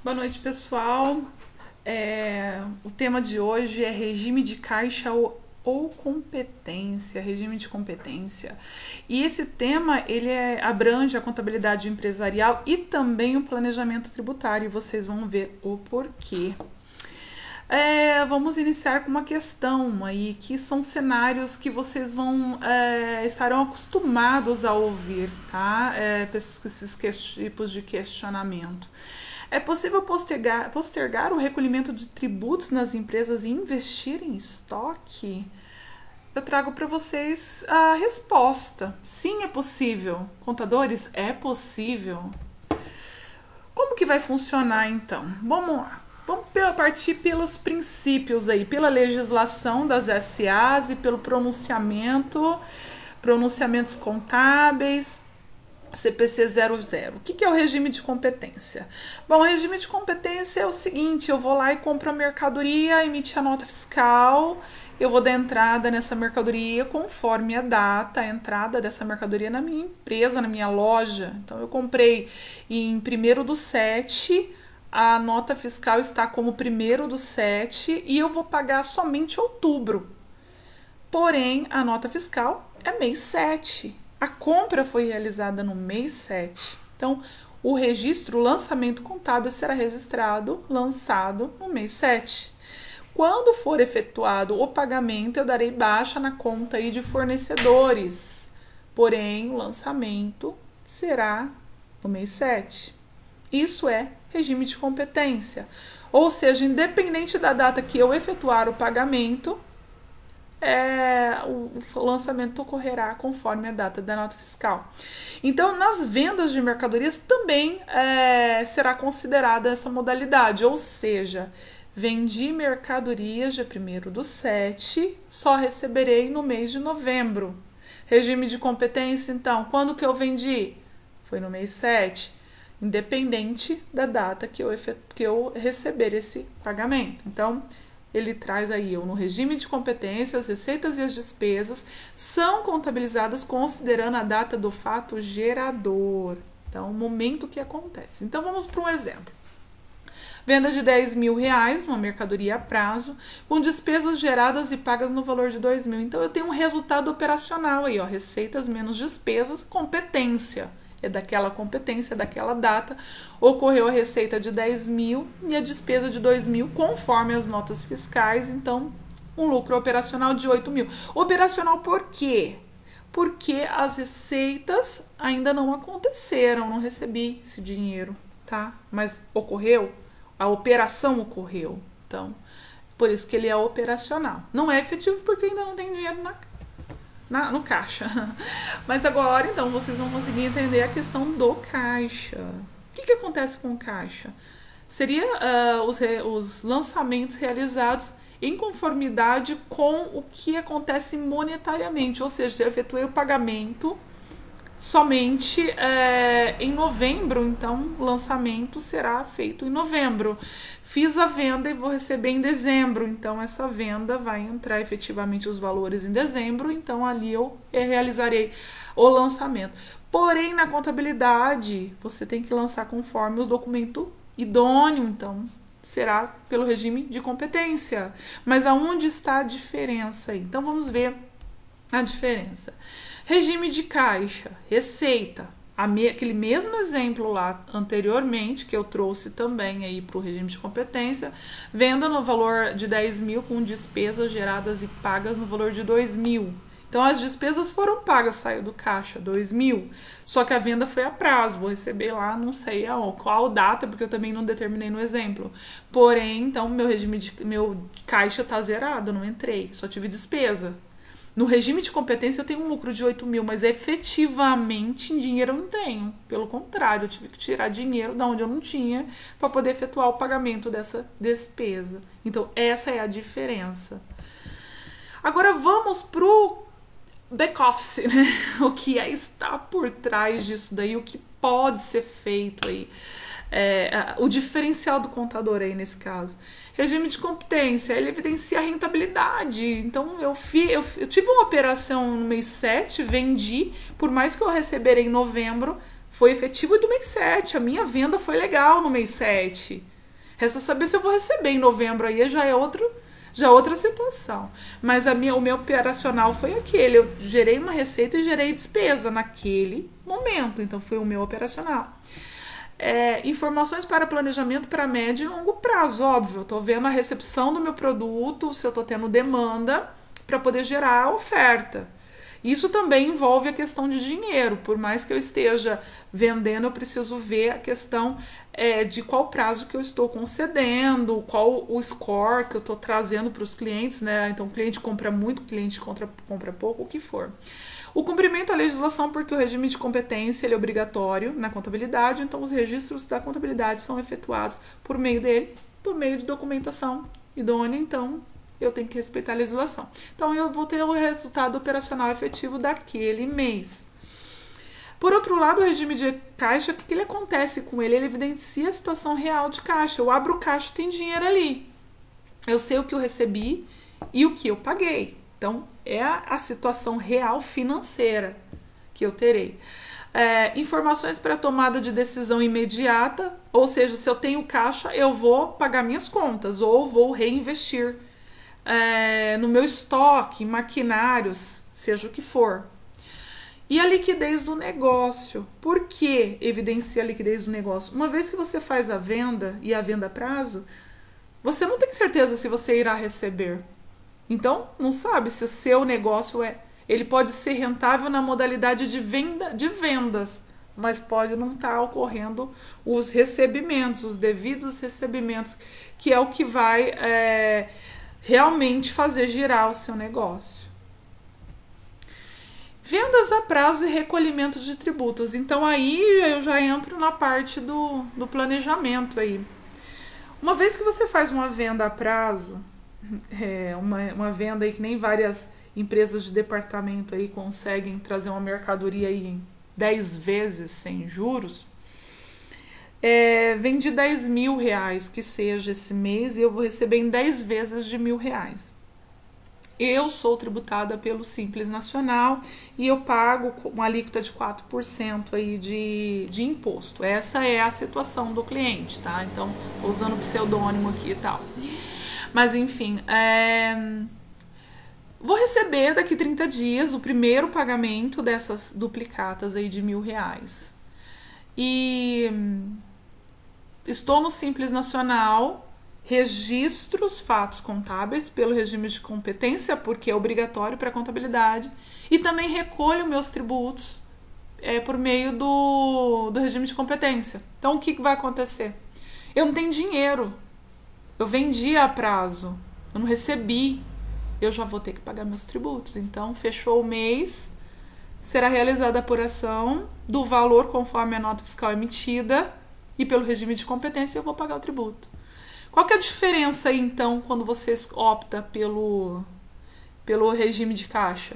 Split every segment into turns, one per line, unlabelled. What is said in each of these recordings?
Boa noite, pessoal. O tema de hoje é regime de caixa ou competência, regime de competência. E esse tema ele abrange a contabilidade empresarial e também o planejamento tributário. E vocês vão ver o porquê. Vamos iniciar com uma questão aí, que são cenários que vocês estarão acostumados a ouvir, tá? Esses tipos de questionamento. É possível postergar o recolhimento de tributos nas empresas e investir em estoque? Eu trago para vocês a resposta. Sim, é possível. Contadores, é possível. Como que vai funcionar então? Vamos lá. Vamos partir pelos princípios aí, pela legislação das SAs e pelo pronunciamentos contábeis, CPC 00. O que é o regime de competência? Bom, o regime de competência é o seguinte: eu vou lá e compro a mercadoria, emite a nota fiscal, eu vou dar entrada nessa mercadoria conforme a data, a entrada dessa mercadoria na minha empresa, na minha loja. Então, eu comprei em 1º/7, a nota fiscal está como 1º/7 e eu vou pagar somente outubro. Porém, a nota fiscal é mês 7. A compra foi realizada no mês 7. Então, o lançamento contábil será lançado no mês 7. Quando for efetuado o pagamento, eu darei baixa na conta aí de fornecedores. Porém, o lançamento será no mês 7. Isso é regime de competência. Ou seja, independente da data que eu efetuar o pagamento, o lançamento ocorrerá conforme a data da nota fiscal. Então, nas vendas de mercadorias também será considerada essa modalidade, ou seja, vendi mercadorias de 1º/7, só receberei no mês de novembro. Regime de competência, então, quando que eu vendi? Foi no mês 7, independente da data que eu receber esse pagamento. Então, ele traz aí, no regime de competência, as receitas e as despesas são contabilizadas considerando a data do fato gerador. Então, o momento que acontece. Então, vamos para um exemplo. Venda de R$10.000, uma mercadoria a prazo, com despesas geradas e pagas no valor de R$2.000. Então, eu tenho um resultado operacional aí, receitas menos despesas, competência. É daquela competência, daquela data, ocorreu a receita de 10.000 e a despesa de 2.000, conforme as notas fiscais, então um lucro operacional de 8.000. Operacional por quê? Porque as receitas ainda não aconteceram, não recebi esse dinheiro, tá? Mas ocorreu, a operação ocorreu, então por isso que ele é operacional. Não é efetivo porque ainda não tem dinheiro no caixa. Mas agora, então, vocês vão conseguir entender a questão do caixa. O que acontece com o caixa? Seria os lançamentos realizados em conformidade com o que acontece monetariamente, ou seja, eu efetuei o pagamento somente em novembro, então o lançamento será feito em novembro. Fiz a venda e vou receber em dezembro, então essa venda vai entrar efetivamente os valores em dezembro, então ali eu realizarei o lançamento. Porém, na contabilidade, você tem que lançar conforme o documento idôneo, então será pelo regime de competência. Mas aonde está a diferença aí? Então vamos ver a diferença. Regime de caixa, receita, aquele mesmo exemplo lá anteriormente, que eu trouxe também aí para o regime de competência, venda no valor de 10.000 com despesas geradas e pagas no valor de 2.000. Então, as despesas foram pagas, saiu do caixa, 2.000, só que a venda foi a prazo, vou receber lá, não sei qual data, porque eu também não determinei no exemplo. Porém, então, meu caixa está zerado, não entrei, só tive despesa. No regime de competência eu tenho um lucro de 8.000, mas efetivamente em dinheiro eu não tenho. Pelo contrário, eu tive que tirar dinheiro da onde eu não tinha para poder efetuar o pagamento dessa despesa. Então, essa é a diferença. Agora vamos para o back-office, né? O que está por trás disso daí, o que pode ser feito aí. O diferencial do contador aí nesse caso. Regime de competência, ele evidencia a rentabilidade. Então, eu tive uma operação no mês 7, vendi, por mais que eu receber em novembro, foi efetivo do mês 7. A minha venda foi legal no mês 7. Resta saber se eu vou receber em novembro, aí já é outra situação. Mas o meu operacional foi aquele. Eu gerei uma receita e gerei despesa naquele momento. Então, foi o meu operacional. Informações para planejamento para médio e longo prazo, óbvio. Eu estou vendo a recepção do meu produto, se eu estou tendo demanda para poder gerar a oferta. Isso também envolve a questão de dinheiro. Por mais que eu esteja vendendo, eu preciso ver a questão de qual prazo que eu estou concedendo, qual o score que eu estou trazendo para os clientes, né? Então, o cliente compra muito, o cliente compra pouco, o que for. O cumprimento da legislação, porque o regime de competência ele é obrigatório na contabilidade, então os registros da contabilidade são efetuados por meio dele, por meio de documentação idônea, então eu tenho que respeitar a legislação. Então, eu vou ter o resultado operacional efetivo daquele mês. Por outro lado, o regime de caixa, o que ele acontece com ele? Ele evidencia a situação real de caixa. Eu abro o caixa, tem dinheiro ali. Eu sei o que eu recebi e o que eu paguei. Então, é a situação real financeira que eu terei. Informações para tomada de decisão imediata, ou seja, se eu tenho caixa, eu vou pagar minhas contas ou vou reinvestir no meu estoque, maquinários, seja o que for. E a liquidez do negócio. Por que evidencia a liquidez do negócio? Uma vez que você faz a venda e a venda a prazo, você não tem certeza se você irá receber. Então, não sabe se o seu negócio ele pode ser rentável na modalidade de vendas, mas pode não estar ocorrendo os recebimentos, os devidos recebimentos, que é o que vai realmente fazer girar o seu negócio. Vendas a prazo e recolhimento de tributos. Então, aí eu já entro na parte do planejamento aí. Uma vez que você faz uma venda a prazo, uma venda aí que nem várias empresas de departamento aí conseguem trazer uma mercadoria aí em 10 vezes sem juros, vendi 10 mil reais que seja esse mês e eu vou receber em 10 vezes de R$1.000. Eu sou tributada pelo Simples Nacional e eu pago uma alíquota de 4% aí de imposto. Essa é a situação do cliente, tá? Então, tô usando o pseudônimo aqui e tal. Mas, enfim, vou receber daqui 30 dias o primeiro pagamento dessas duplicatas aí de R$1.000. E estou no Simples Nacional, registro os fatos contábeis pelo regime de competência, porque é obrigatório para a contabilidade, e também recolho meus tributos por meio do regime de competência. Então, o que vai acontecer? Eu não tenho dinheiro, eu vendi a prazo, eu não recebi, eu já vou ter que pagar meus tributos. Então, fechou o mês, será realizada a apuração do valor conforme a nota fiscal emitida, e pelo regime de competência eu vou pagar o tributo. Qual que é a diferença aí, então, quando você opta pelo regime de caixa?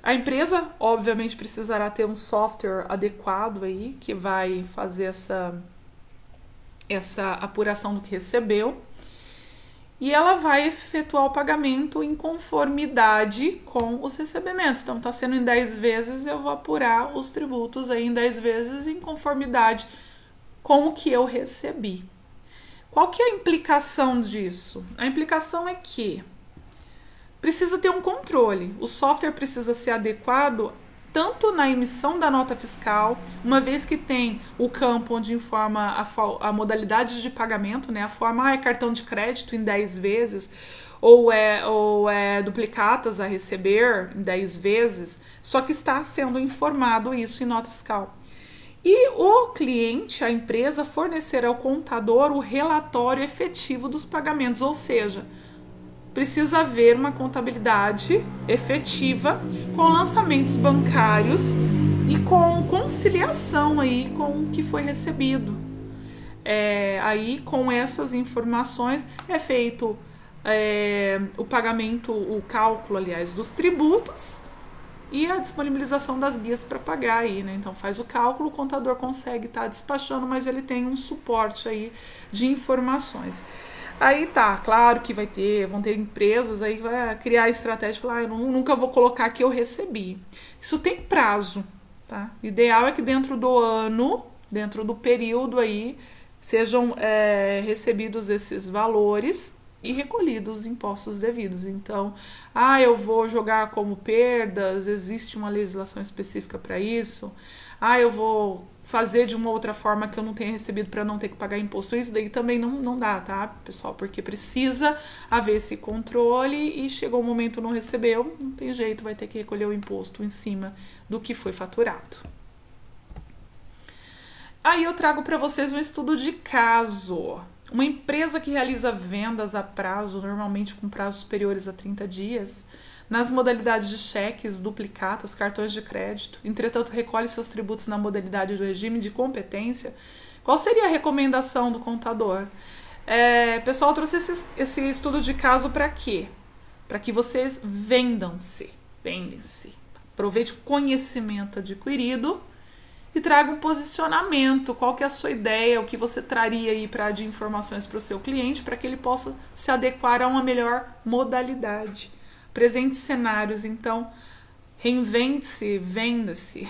A empresa, obviamente, precisará ter um software adequado aí, que vai fazer essa apuração do que recebeu. E ela vai efetuar o pagamento em conformidade com os recebimentos. Então, está sendo em 10 vezes, eu vou apurar os tributos aí em 10 vezes em conformidade com o que eu recebi. Qual que é a implicação disso? A implicação é que precisa ter um controle. O software precisa ser adequado tanto na emissão da nota fiscal, uma vez que tem o campo onde informa a modalidade de pagamento, né? A forma é cartão de crédito em 10 vezes, ou é duplicatas a receber em 10 vezes, só que está sendo informado isso em nota fiscal. E o cliente, a empresa, fornecerá ao contador o relatório efetivo dos pagamentos, ou seja, precisa haver uma contabilidade efetiva com lançamentos bancários e com conciliação aí com o que foi recebido. Aí, com essas informações, é feito o pagamento, o cálculo, aliás, dos tributos, e a disponibilização das guias para pagar aí, né? Então faz o cálculo, o contador consegue estar despachando, mas ele tem um suporte aí de informações. Aí tá, claro que vão ter empresas aí que vai criar estratégia e falar, eu nunca vou colocar que eu recebi. Isso tem prazo, tá? O ideal é que dentro do ano, dentro do período aí, sejam recebidos esses valores e recolhidos os impostos devidos. Então, eu vou jogar como perdas, existe uma legislação específica para isso. Eu vou fazer de uma outra forma que eu não tenha recebido para não ter que pagar imposto. Isso daí também não dá, tá, pessoal? Porque precisa haver esse controle e chegou o momento não recebeu, não tem jeito, vai ter que recolher o imposto em cima do que foi faturado. Aí eu trago para vocês um estudo de caso. Uma empresa que realiza vendas a prazo, normalmente com prazos superiores a 30 dias, nas modalidades de cheques, duplicatas, cartões de crédito, entretanto recolhe seus tributos na modalidade do regime de competência, qual seria a recomendação do contador? Pessoal, eu trouxe esse estudo de caso para quê? Para que vocês vendam-se. Aproveite o conhecimento adquirido e traga um posicionamento, qual que é a sua ideia, o que você traria aí de informações para o seu cliente, para que ele possa se adequar a uma melhor modalidade. Presente cenários, então, reinvente-se, venda-se.